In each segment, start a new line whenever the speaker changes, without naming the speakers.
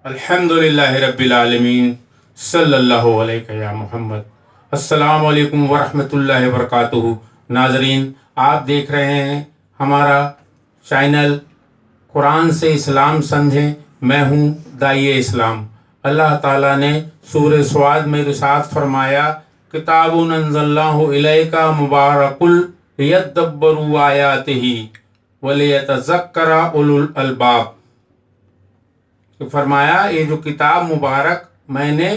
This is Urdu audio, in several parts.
الحمدللہ رب العالمین صلی اللہ علیہ یا محمد۔ السلام علیکم ورحمۃ اللہ وبرکاتہ۔ ناظرین، آپ دیکھ رہے ہیں ہمارا چینل قرآن سے اسلام سمجھیں۔ میں ہوں داعیہ اسلام۔ اللہ تعالیٰ نے سورہ سواد میں ارشاد فرمایا، کتاب انزلناہ الیک مبارک لیدبروا آیاتہ ولیتذکر اولو الالباب۔ فرمایا یہ جو کتاب مبارک میں نے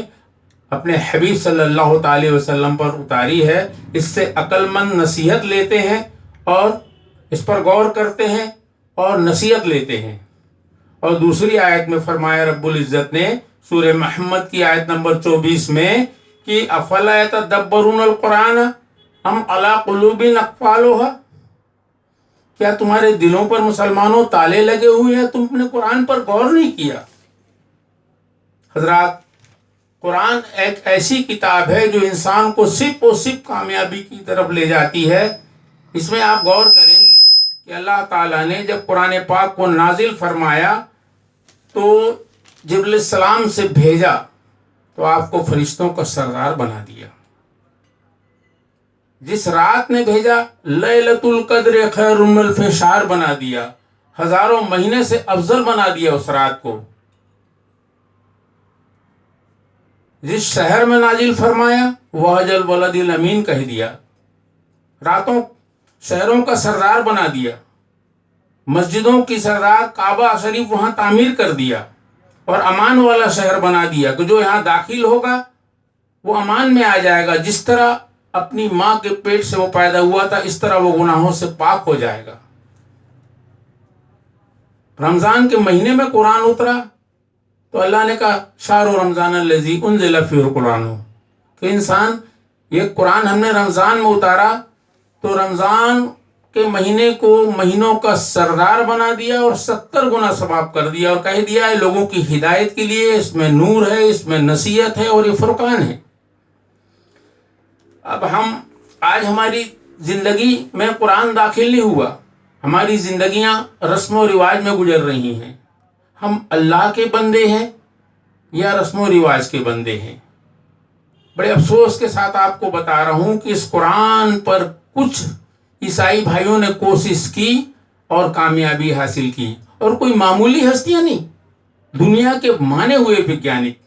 اپنے حبیب صلی اللہ تعالی وسلم پر اتاری ہے، اس سے عقل مند نصیحت لیتے ہیں اور اس پر غور کرتے ہیں اور نصیحت لیتے ہیں۔ اور دوسری آیت میں فرمایا رب العزت نے سورہ محمد کی آیت نمبر 24 میں کہ افلا یتدبرون القرآن ام علی قلوب اقفالها، کیا تمہارے دلوں پر مسلمانوں تالے لگے ہوئے ہیں، تم نے قرآن پر غور نہیں کیا؟ حضرات، قرآن ایک ایسی کتاب ہے جو انسان کو صرف اور صرف کامیابی کی طرف لے جاتی ہے۔ اس میں آپ غور کریں کہ اللہ تعالیٰ نے جب قرآن پاک کو نازل فرمایا تو جبریل السلام سے بھیجا تو آپ کو فرشتوں کا سردار بنا دیا۔ جس رات نے بھیجا لیلۃ القدر خیر من الف شہر بنا دیا، ہزاروں مہینے سے افضل بنا دیا اس رات کو۔ جس شہر میں نازل فرمایا وحج البلد الامین کہہ دیا، راتوں شہروں کا سردار بنا دیا، مسجدوں کی سردار کعبہ شریف وہاں تعمیر کر دیا اور امان والا شہر بنا دیا کہ جو یہاں داخل ہوگا وہ امان میں آ جائے گا۔ جس طرح اپنی ماں کے پیٹ سے وہ پیدا ہوا تھا اس طرح وہ گناہوں سے پاک ہو جائے گا۔ رمضان کے مہینے میں قرآن اترا تو اللہ نے کہا شہر رمضان الذی انزل فیہ القرآن، کہ انسان یہ قرآن ہم نے رمضان میں اتارا تو رمضان کے مہینے کو مہینوں کا سردار بنا دیا اور 70 گنا ثواب کر دیا، اور کہہ دیا ہے لوگوں کی ہدایت کے لیے اس میں نور ہے، اس میں نصیحت ہے اور یہ فرقان ہے۔ اب آج ہماری زندگی میں قرآن داخل نہیں ہوا، ہماری زندگیاں رسم و رواج میں گزر رہی ہیں۔ ہم اللہ کے بندے ہیں یا رسم و رواج کے بندے ہیں؟ بڑے افسوس کے ساتھ آپ کو بتا رہا ہوں کہ اس قرآن پر کچھ عیسائی بھائیوں نے کوشش کی اور کامیابی حاصل کی، اور کوئی معمولی ہستیاں نہیں، دنیا کے مانے ہوئے ویگیانک۔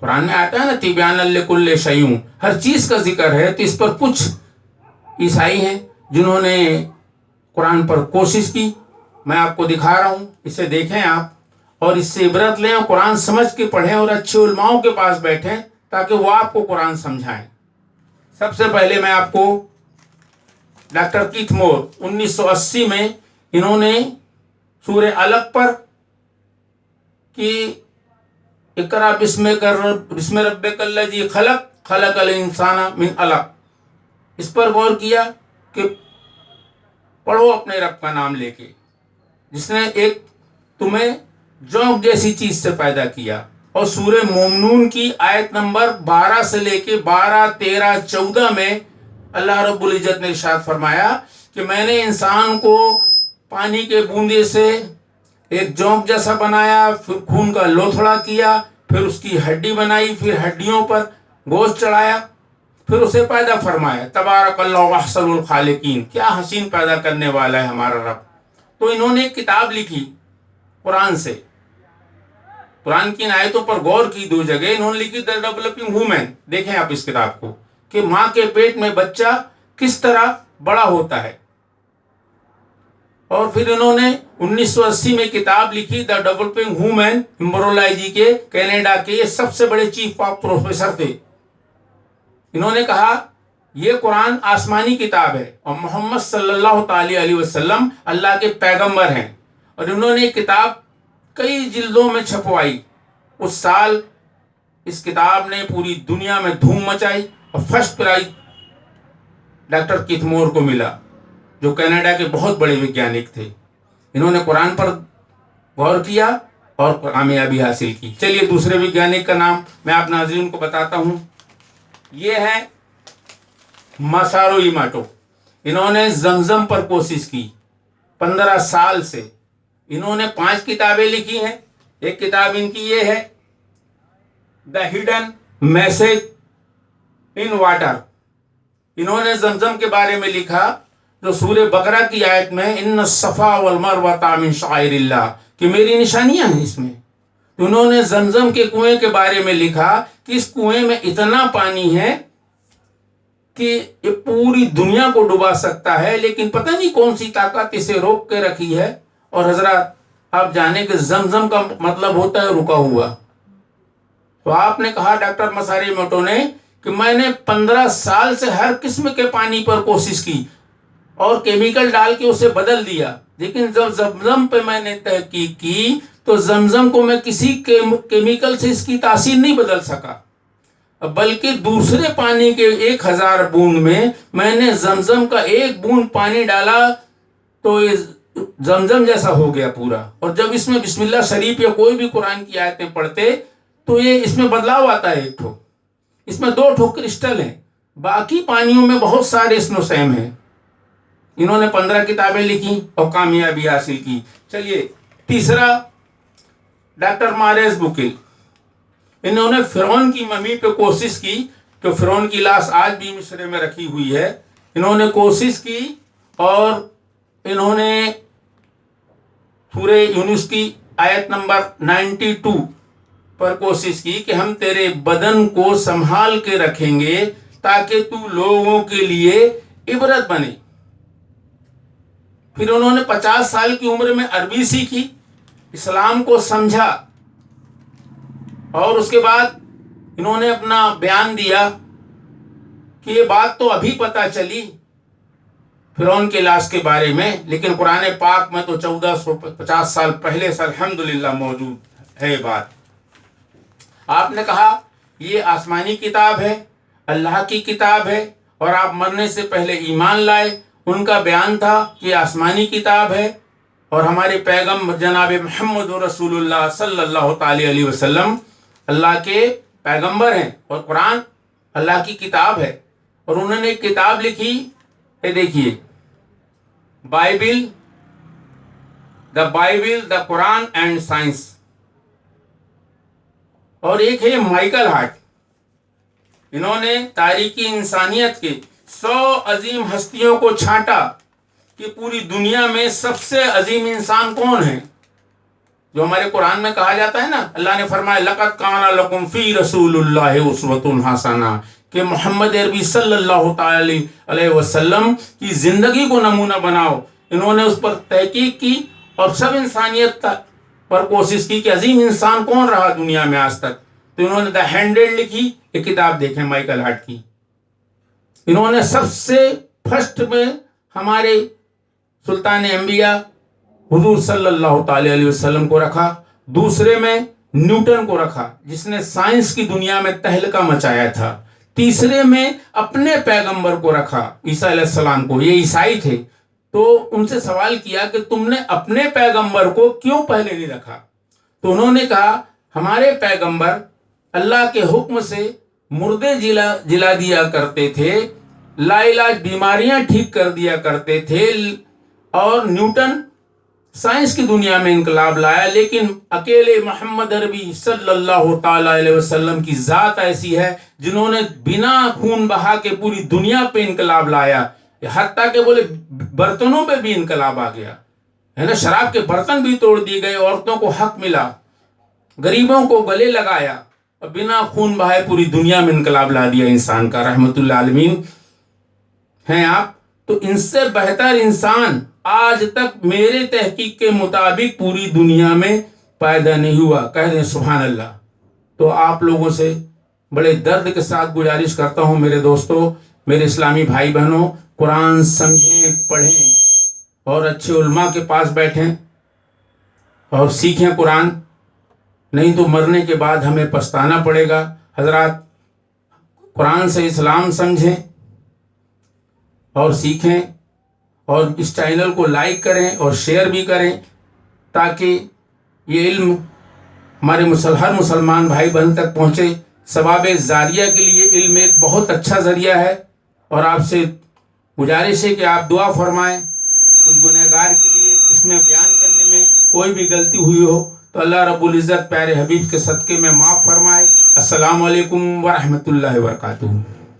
قرآن میں آتا ہے نا تبیان لکل شیء، ہر چیز کا ذکر ہے، تو اس پر کچھ عیسائی ہیں جنہوں نے قرآن پر کوشش کی۔ میں آپ کو دکھا رہا ہوں، اسے دیکھیں آپ اور اس سے عبرت لیں اور قرآن سمجھ کے پڑھیں اور اچھے علماؤں کے پاس بیٹھیں تاکہ وہ آپ کو قرآن سمجھائیں۔ سب سے پہلے میں آپ کو ڈاکٹر کیتھ مور 1980 میں انہوں نے سورہ علق پر کہ اقرأ بسم ربک الذی خلق خلق الانسان من علق، اس پر غور کیا کہ پڑھو اپنے رب کا نام لے کے، جس نے ایک تمہیں جونک جیسی چیز سے پیدا کیا۔ اور سورہ مومنون کی آیت نمبر 12 سے لے کے 12، 13، 14 میں اللہ رب العزت نے ارشاد فرمایا کہ میں نے انسان کو پانی کے بوندے سے ایک جونک جیسا بنایا، پھر خون کا لوتھڑا کیا، پھر اس کی ہڈی بنائی، پھر ہڈیوں پر گوشت چڑھایا، پھر اسے پیدا فرمایا۔ تبارک اللہ احسن الخالقین، کیا حسین پیدا کرنے والا ہے ہمارا رب۔ تو انہوں نے ایک کتاب لکھی قرآن سے، قرآن کی ان آیتوں پر غور کی، دو جگہ انہوں نے لکھی دی ڈیولپنگ وومن۔ دیکھیں آپ اس کتاب کو کہ ماں کے پیٹ میں بچہ کس طرح بڑا ہوتا ہے۔ اور پھر انہوں نے 1980 میں کتاب لکھی دی ڈیولپنگ وومن، ایمبرولوجی کے کینیڈا کے یہ سب سے بڑے چیف آف پروفیسر تھے۔ انہوں نے کہا یہ قرآن آسمانی کتاب ہے اور محمد صلی اللہ تعالی علیہ وسلم اللہ کے پیغمبر ہیں، اور انہوں نے یہ کتاب کئی جلدوں میں چھپوائی۔ اس سال اس کتاب نے پوری دنیا میں دھوم مچائی اور فرسٹ پرائز ڈاکٹر کیتھ مور کو ملا، جو کینیڈا کے بہت بڑے ویگیانک تھے۔ انہوں نے قرآن پر غور کیا اور کامیابی حاصل کی۔ چلیے دوسرے ویگیانک کا نام میں آپ ناظرین کو بتاتا ہوں، یہ ہے ماسارو ایموٹو۔ انہوں نے زمزم پر کوشش کی 15 سال سے۔ انہوں نے 5 کتابیں لکھی ہیں، ایک کتاب ان کی یہ ہے the hidden message in water. انہوں نے زمزم کے بارے میں لکھا جو سورہ بقرہ کی آیت میں ان الصفا والمروہ من شعائر اللہ کہ میری نشانیاں ہیں اس میں. تو انہوں نے زمزم کے کنویں کے بارے میں لکھا کہ اس کنویں میں اتنا پانی ہے کہ یہ پوری دنیا کو ڈبا سکتا ہے، لیکن پتہ نہیں کون سی طاقت اسے روک کے رکھی ہے. اور حضرات آپ جانے کہ زمزم کا مطلب ہوتا ہے رکا ہوا. تو آپ نے کہا ڈاکٹر مساری موٹو نے کہ میں نے 15 سال سے ہر قسم کے پانی پر کوشش کی اور کیمیکل ڈال کے اسے بدل دیا، لیکن جب زمزم پہ میں نے تحقیق کی تو زمزم کو میں کسی کیمیکل سے اس کی تاثیر نہیں بدل سکا، بلکہ دوسرے پانی کے 1000 بوند میں نے زمزم کا 1 بوند پانی ڈالا تو یہ زمزم جیسا ہو گیا پورا. اور جب اس میں بسم اللہ شریف یا کوئی بھی قرآن کی آیتیں پڑھتے تو یہ اس میں بدلاؤ آتا ہے. ایک ٹھو اس میں 2 ٹھو کرسٹل ہیں، باقی پانیوں میں بہت سارے اسم و سیم ہیں. انہوں نے 15 کتابیں لکھی اور کامیابی حاصل کی. چلیے تیسرا ڈاکٹر ماریز بکل. انہوں نے فرعون کی ممی پہ کوشش کی کہ فرعون کی لاش آج بھی مصر میں رکھی ہوئی ہے. انہوں نے کوشش کی اور انہوں نے سورہ یونس کی آیت نمبر 92 پر کوشش کی کہ ہم تیرے بدن کو سنبھال کے رکھیں گے تاکہ تو لوگوں کے لیے عبرت بنے. پھر انہوں نے 50 سال کی عمر میں عربی سیکھی، اسلام کو سمجھا، اور اس کے بعد انہوں نے اپنا بیان دیا کہ یہ بات تو ابھی پتہ چلی فرعون کے لاش کے بارے میں، لیکن قرآن پاک میں تو 1450 سال پہلے سے الحمدللہ موجود ہے بات. آپ نے کہا یہ آسمانی کتاب ہے، اللہ کی کتاب ہے، اور آپ مرنے سے پہلے ایمان لائے. ان کا بیان تھا کہ آسمانی کتاب ہے اور ہمارے پیغمبر جناب محمد رسول اللہ صلی اللہ تعالی علیہ وسلم اللہ کے پیغمبر ہیں اور قرآن اللہ کی کتاب ہے. اور انہوں نے ایک کتاب لکھی ہے، دیکھیے Bible, the Quran and science. اور ایک ہے مائیکل ہارٹ. انہوں نے تاریخی انسانیت کے 100 عظیم ہستیوں کو چھانٹا کہ پوری دنیا میں سب سے عظیم انسان کون ہے. جو ہمارے قرآن میں کہا جاتا ہے نا، اللہ نے فرمایا لَقَدْ كَانَ لَكُمْ فِي رَسُولِ اللَّهِ أُسْوَةٌ حَسَنَةٌ کہ محمد عربی صلی اللہ تعالی علیہ وسلم کی زندگی کو نمونہ بناؤ. انہوں نے اس پر تحقیق کی اور سب انسانیت پر کوشش کی کہ عظیم انسان کون رہا دنیا میں آج تک. تو انہوں نے دا ہینڈل لکھی، ایک کتاب دیکھیں مائیکل ہارٹ کی. انہوں نے سب سے فرسٹ میں ہمارے سلطان انبیاء حضور صلی اللہ تعالی علیہ وسلم کو رکھا، دوسرے میں نیوٹن کو رکھا جس نے سائنس کی دنیا میں تہلکہ مچایا تھا، تیسرے میں اپنے پیغمبر کو رکھا عیسیٰ علیہ السلام کو. یہ عیسائی تھے تو ان سے سوال کیا کہ تم نے اپنے پیغمبر کو کیوں پہلے نہیں رکھا. تو انہوں نے کہا ہمارے پیغمبر اللہ کے حکم سے مردے جلا دیا کرتے تھے، لا علاج بیماریاں ٹھیک کر دیا کرتے تھے، اور نیوٹن سائنس کی دنیا میں انقلاب لایا، لیکن اکیلے محمد عربی صلی اللہ تعالی علیہ وسلم کی ذات ایسی ہے جنہوں نے بنا خون بہا کے پوری دنیا پہ انقلاب لایا. حتیٰ کہ بولے برتنوں پہ بھی انقلاب آ گیا ہے نا، شراب کے برتن بھی توڑ دیے گئے، عورتوں کو حق ملا، غریبوں کو گلے لگایا، اور بنا خون بہائے پوری دنیا میں انقلاب لا دیا انسان کا. رحمت اللہ عالمین ہیں آپ. تو ان سے بہتر انسان آج تک میرے تحقیق کے مطابق پوری دنیا میں پیدا نہیں ہوا. کہہ دیں سبحان اللہ. تو آپ لوگوں سے بڑے درد کے ساتھ گزارش کرتا ہوں میرے دوستوں، میرے اسلامی بھائی بہنوں، قرآن سمجھیں، پڑھیں اور اچھے علماء کے پاس بیٹھیں اور سیکھیں قرآن، نہیں تو مرنے کے بعد ہمیں پچھتانا پڑے گا. حضرات قرآن سے اسلام سمجھیں اور سیکھیں، اور اس چینل کو لائک کریں اور شیئر بھی کریں تاکہ یہ علم ہمارے ہر مسلمان بھائی بہن تک پہنچے. ثواب زاریہ کے لیے علم ایک بہت اچھا ذریعہ ہے، اور آپ سے گزارش ہے کہ آپ دعا فرمائیں مجھ گنہگار کے لیے. اس میں بیان کرنے میں کوئی بھی غلطی ہوئی ہو تو اللہ رب العزت پیارے حبیب کے صدقے میں معاف فرمائے۔ السلام علیکم ورحمۃ اللہ وبرکاتہ۔